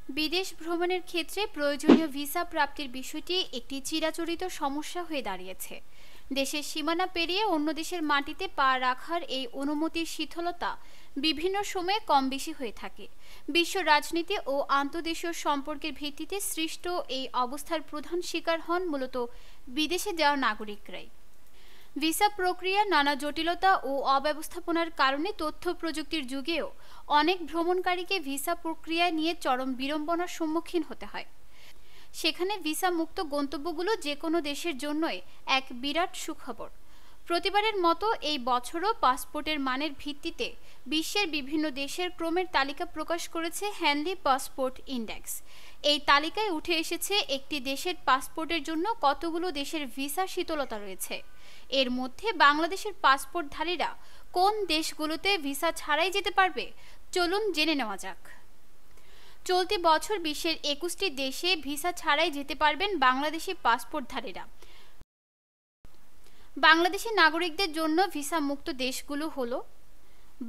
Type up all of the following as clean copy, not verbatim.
বিদেশ ভ্রমণের ক্ষেত্রে প্রয়োজনীয় ভিসা প্রাপ্তির বিষয়টি একটি চিরাচরিত সমস্যা হয়ে দাঁড়িয়েছে। দেশের সীমানা পেরিয়ে অন্য দেশের মাটিতে পা রাখার এই অনুমতির শিথিলতা বিভিন্ন সময়ে কম বেশি হয়ে থাকে। বিশ্ব রাজনীতি ও আন্তর্দেশীয় সম্পর্কের ভিত্তিতে সৃষ্ট এই অবস্থার প্রধান শিকার হন মূলত বিদেশে যাওয়া নাগরিকরাই। ভিসা প্রক্রিয়া নানা জটিলতা ও অব্যবস্থাপনার কারণে তথ্য প্রযুক্তির যুগেও অনেক ভ্রমণকারীকে ভিসা প্রক্রিয়া নিয়ে চরম বিড়ম্বনার সম্মুখীন হতে হয়। সেখানে ভিসা মুক্ত গন্তব্যগুলো যে কোনো দেশের জন্যই এক বিরাট সুখবর। প্রতিবারের মতো এই বছরও পাসপোর্টের মানের ভিত্তিতে বিশ্বের বিভিন্ন দেশের ক্রমের তালিকা প্রকাশ করেছে হ্যানলি পাসপোর্ট ইন্ডেক্স। এই তালিকায় উঠে এসেছে একটি দেশের পাসপোর্টের জন্য কতগুলো দেশের ভিসা শীতলতা রয়েছে। এর মধ্যে বাংলাদেশের পাসপোর্টধারীরা কোন দেশগুলোতে ভিসা ছাড়াই যেতে পারবে, চলুন জেনে নেওয়া যাক। চলতি বছর বিশ্বের 21টি দেশে ভিসা ছাড়াই যেতে পারবেন বাংলাদেশি পাসপোর্টধারীরা। বাংলাদেশি নাগরিকদের জন্য ভিসা মুক্ত দেশগুলো হলো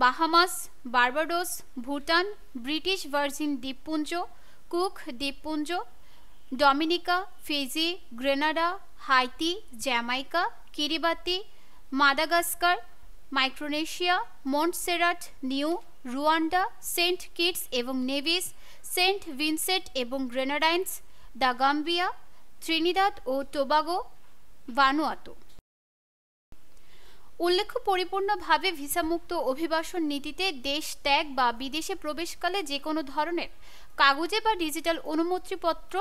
Bahamas, Barbados, Bhutan, British Virgin দ্বীপপুঞ্জ, কুক দ্বীপপুঞ্জ, Dominica, Fiji, Grenada, Haiti, Jamaica, Kiribati, Madagascar, Micronesia, Montserrat, Niue, Rwanda, Saint Kitts এবং নেভিস, সেন্ট ভিনসেন্ট এবং গ্রেনাডাইন্স, দ্য গাম্বিয়া, ত্রিনিদাদ ও টোবাগো, ভানুয়াতু। উল্লেখ্য, পরিপূর্ণভাবে ভিসামুক্ত অভিবাসন নীতিতে দেশ ত্যাগ বা বিদেশে প্রবেশকালে যে কোনো ধরনের কাগজে বা ডিজিটাল অনুমতিপত্র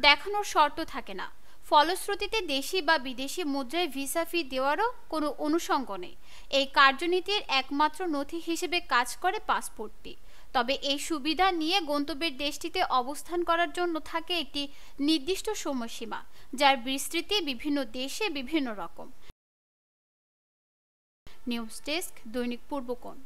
দেখানোর শর্ত থাকে না। ফলশ্রুতিতে দেশি বা বিদেশি মুদ্রায় ভিসা ফি দেওয়ারও কোনো অনুষঙ্গ নেই। এই কার্যনীতির একমাত্র নথি হিসেবে কাজ করে পাসপোর্টটি। তবে এই সুবিধা নিয়ে গন্তব্যের দেশটিতে অবস্থান করার জন্য থাকে একটি নির্দিষ্ট সময়সীমা, যার বিস্তৃতি বিভিন্ন দেশে বিভিন্ন রকম। নিউজ ডেস্ক, দৈনিক পূর্বকোণ।